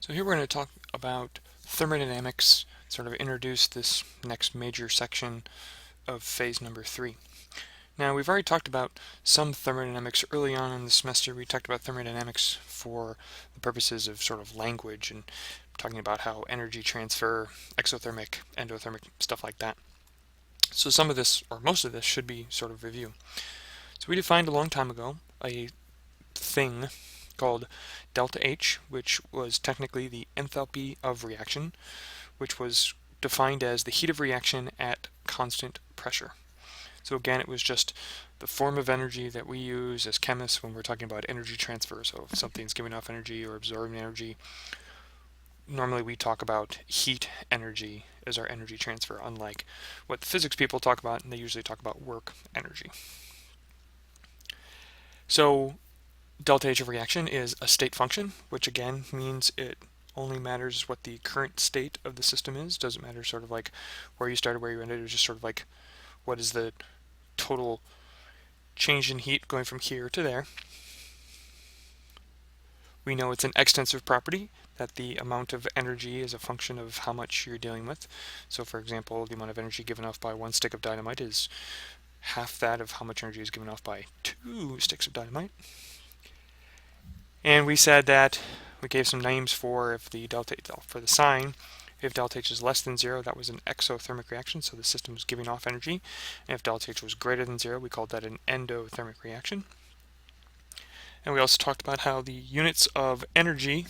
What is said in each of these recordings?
So here we're going to talk about thermodynamics, sort of introduce this next major section of phase number 3. Now we've already talked about some thermodynamics early on in the semester. We talked about thermodynamics for the purposes of sort of language and talking about how energy transfer, exothermic, endothermic, stuff like that. So some of this, or most of this, should be sort of review. So we defined a long time ago a thing called delta H, which was technically the enthalpy of reaction, which was defined as the heat of reaction at constant pressure. So again, it was just the form of energy that we use as chemists when we're talking about energy transfer. So if something's giving off energy or absorbing energy, normally we talk about heat energy as our energy transfer, unlike what the physics people talk about, and they usually talk about work energy. So delta H of reaction is a state function, which again means it only matters what the current state of the system is. Doesn't matter sort of like where you started, where you ended. It's just sort of like what is the total change in heat going from here to there. We know it's an extensive property, that the amount of energy is a function of how much you're dealing with. So for example, the amount of energy given off by one stick of dynamite is half that of how much energy is given off by 2 sticks of dynamite. And we said that we gave some names for if the delta for the sign. If delta H is less than 0, that was an exothermic reaction, so the system was giving off energy. And if delta H was greater than 0, we called that an endothermic reaction. And we also talked about how the units of energy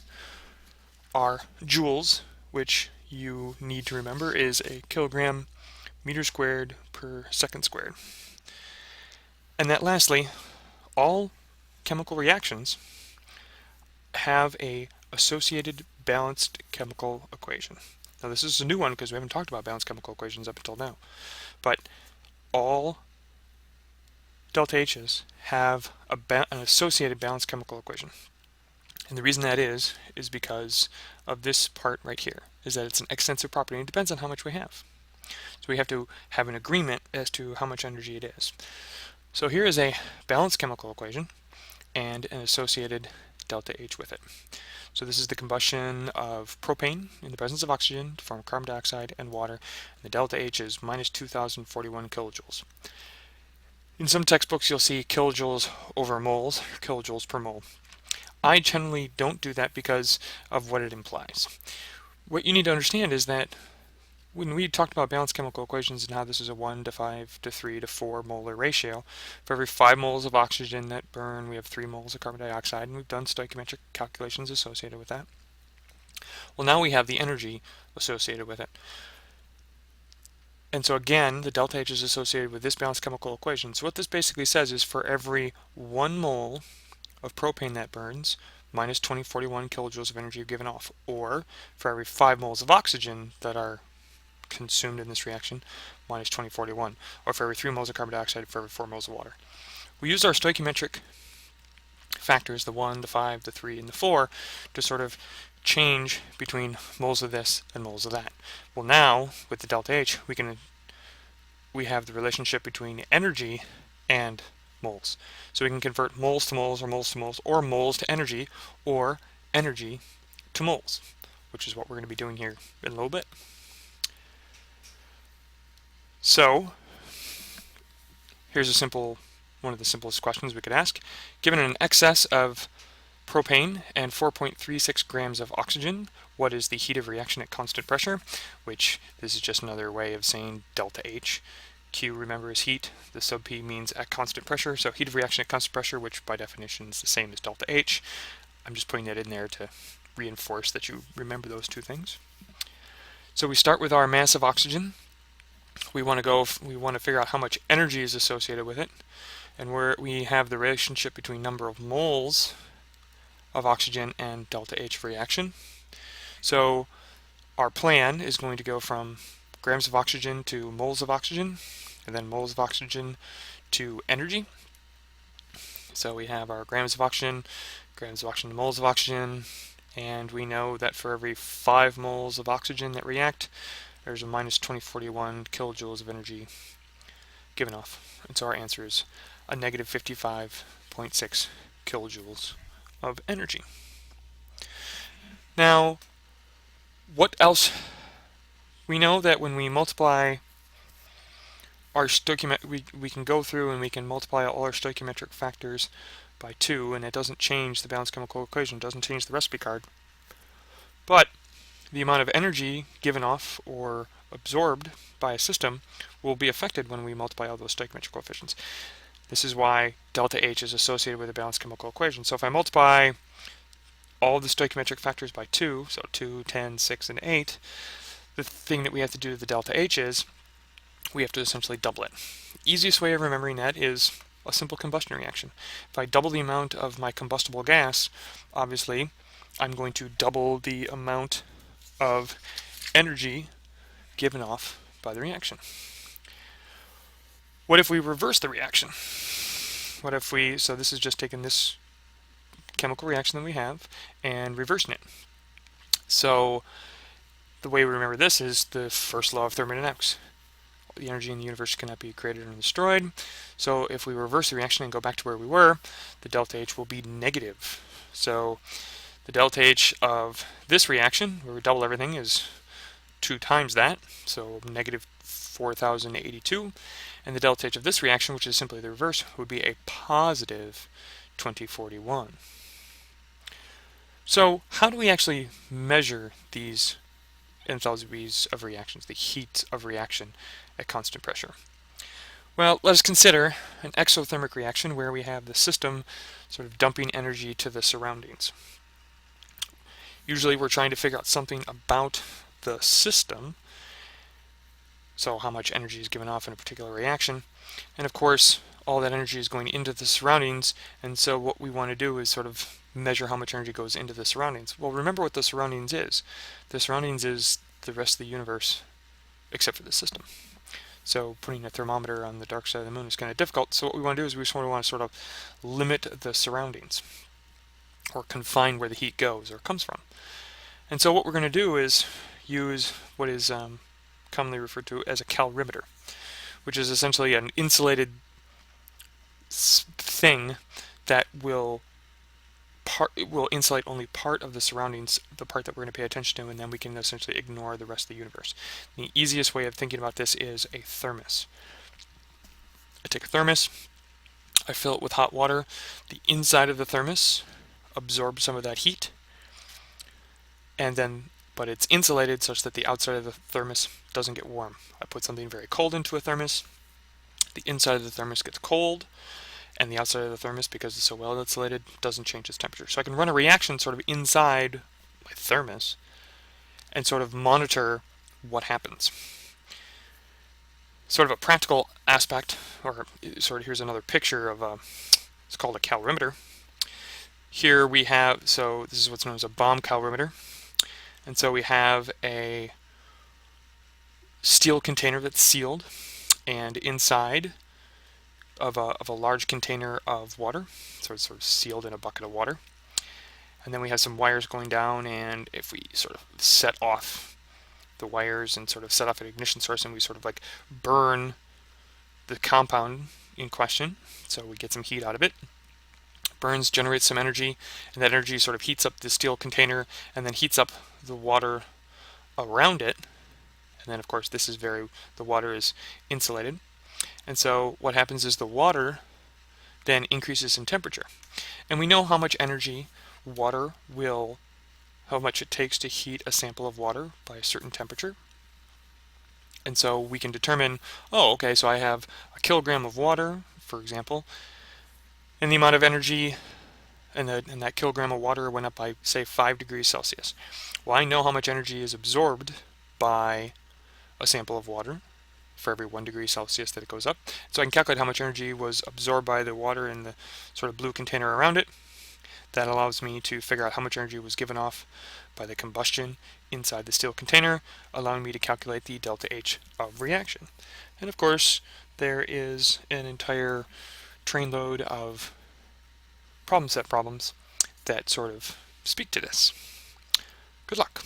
are joules, which you need to remember is a kilogram meter squared per second squared. And that lastly, all chemical reactions have a associated balanced chemical equation. Now this is a new one because we haven't talked about balanced chemical equations up until now, but all delta H's have an associated balanced chemical equation. And the reason that is because of this part right here, is that it's an extensive property and it depends on how much we have. So we have to have an agreement as to how much energy it is. So here is a balanced chemical equation and an associated delta H with it. So this is the combustion of propane in the presence of oxygen to form carbon dioxide and water. And the delta H is minus 2041 kilojoules. In some textbooks you'll see kilojoules over moles, kilojoules per mole. I generally don't do that because of what it implies. What you need to understand is that when we talked about balanced chemical equations and how this is a 1 to 5 to 3 to 4 molar ratio, for every 5 moles of oxygen that burn, we have 3 moles of carbon dioxide, and we've done stoichiometric calculations associated with that. Well, now we have the energy associated with it. And so again, the delta H is associated with this balanced chemical equation. So what this basically says is for every 1 mole of propane that burns, minus 2041 kilojoules of energy are given off. Or for every 5 moles of oxygen that are consumed in this reaction, minus 2041, or for every 3 moles of carbon dioxide for every 4 moles of water. We used our stoichiometric factors, the 1, the 5, the 3, and the 4, to sort of change between moles of this and moles of that. Well, now with the delta H, we have the relationship between energy and moles. So we can convert moles to moles, or moles to moles, or moles to energy, or energy to moles, which is what we're going to be doing here in a little bit. So here's one of the simplest questions we could ask. Given an excess of propane and 4.36 grams of oxygen, what is the heat of reaction at constant pressure? Which this is just another way of saying delta H. Q, remember, is heat. The sub P means at constant pressure. So heat of reaction at constant pressure, which by definition is the same as delta H. I'm just putting that in there to reinforce that you remember those two things. So we start with our mass of oxygen. We want to figure out how much energy is associated with it, and we have the relationship between number of moles of oxygen and delta H reaction. So our plan is going to go from grams of oxygen to moles of oxygen, and then moles of oxygen to energy. So we have our grams of oxygen to moles of oxygen, and we know that for every 5 moles of oxygen that react, there's a minus 2041 kilojoules of energy given off. And so our answer is a negative 55.6 kilojoules of energy. Now, what else? We know that when we multiply our stoichiometric, we can go through and we can multiply all our stoichiometric factors by 2, and it doesn't change the balanced chemical equation, doesn't change the recipe card. But the amount of energy given off or absorbed by a system will be affected when we multiply all those stoichiometric coefficients. This is why delta H is associated with a balanced chemical equation. So if I multiply all the stoichiometric factors by 2, so 2, 10, 6, and 8, the thing that we have to do to the delta H is we have to essentially double it. The easiest way of remembering that is a simple combustion reaction. If I double the amount of my combustible gas, obviously I'm going to double the amount of energy given off by the reaction. What if we reverse the reaction? What if we, so this is just taking this chemical reaction that we have and reversing it. So the way we remember this is the first law of thermodynamics. The energy in the universe cannot be created or destroyed. So if we reverse the reaction and go back to where we were, the delta H will be negative. So the delta H of this reaction, where we double everything, is 2 times that, so negative 4082. And the delta H of this reaction, which is simply the reverse, would be a positive 2041. So how do we actually measure these enthalpies of reactions, the heat of reaction at constant pressure? Well, let us consider an exothermic reaction where we have the system sort of dumping energy to the surroundings. Usually we're trying to figure out something about the system, so how much energy is given off in a particular reaction, and of course all that energy is going into the surroundings, and so what we want to do is sort of measure how much energy goes into the surroundings. Well, remember what the surroundings is. The surroundings is the rest of the universe except for the system. So putting a thermometer on the dark side of the moon is kind of difficult, so what we want to do is we just want to sort of limit the surroundings or confine where the heat goes or comes from. And so what we're going to do is use what is commonly referred to as a calorimeter, which is essentially an insulated thing that will insulate only part of the surroundings, the part that we're going to pay attention to, and then we can essentially ignore the rest of the universe. The easiest way of thinking about this is a thermos. I take a thermos, I fill it with hot water, the inside of the thermos absorbs some of that heat, and then but it's insulated such that the outside of the thermos doesn't get warm. I put something very cold into a thermos, the inside of the thermos gets cold, and the outside of the thermos, because it's so well insulated, doesn't change its temperature. So I can run a reaction sort of inside my thermos and sort of monitor what happens. Sort of a practical aspect, or sort of here's another picture of it's called a calorimeter. Here we have, so this is what's known as a bomb calorimeter. And so we have a steel container that's sealed, and inside of a large container of water, so it's sort of sealed in a bucket of water. And then we have some wires going down, and if we sort of set off the wires and sort of set off an ignition source, and we sort of like burn the compound in question, so we get some heat out of it. Burns, generates some energy, and that energy sort of heats up the steel container and then heats up the water around it. And then of course the water is insulated. And so what happens is the water then increases in temperature. And we know how much energy how much it takes to heat a sample of water by a certain temperature. And so we can determine, oh, okay, so I have a kilogram of water, for example, and the amount of energy in that kilogram of water went up by, say, 5 degrees Celsius. Well, I know how much energy is absorbed by a sample of water for every 1 degree Celsius that it goes up. So I can calculate how much energy was absorbed by the water in the sort of blue container around it. That allows me to figure out how much energy was given off by the combustion inside the steel container, allowing me to calculate the delta H of reaction. And of course, there is an entire trainload of problem set problems that sort of speak to this. Good luck.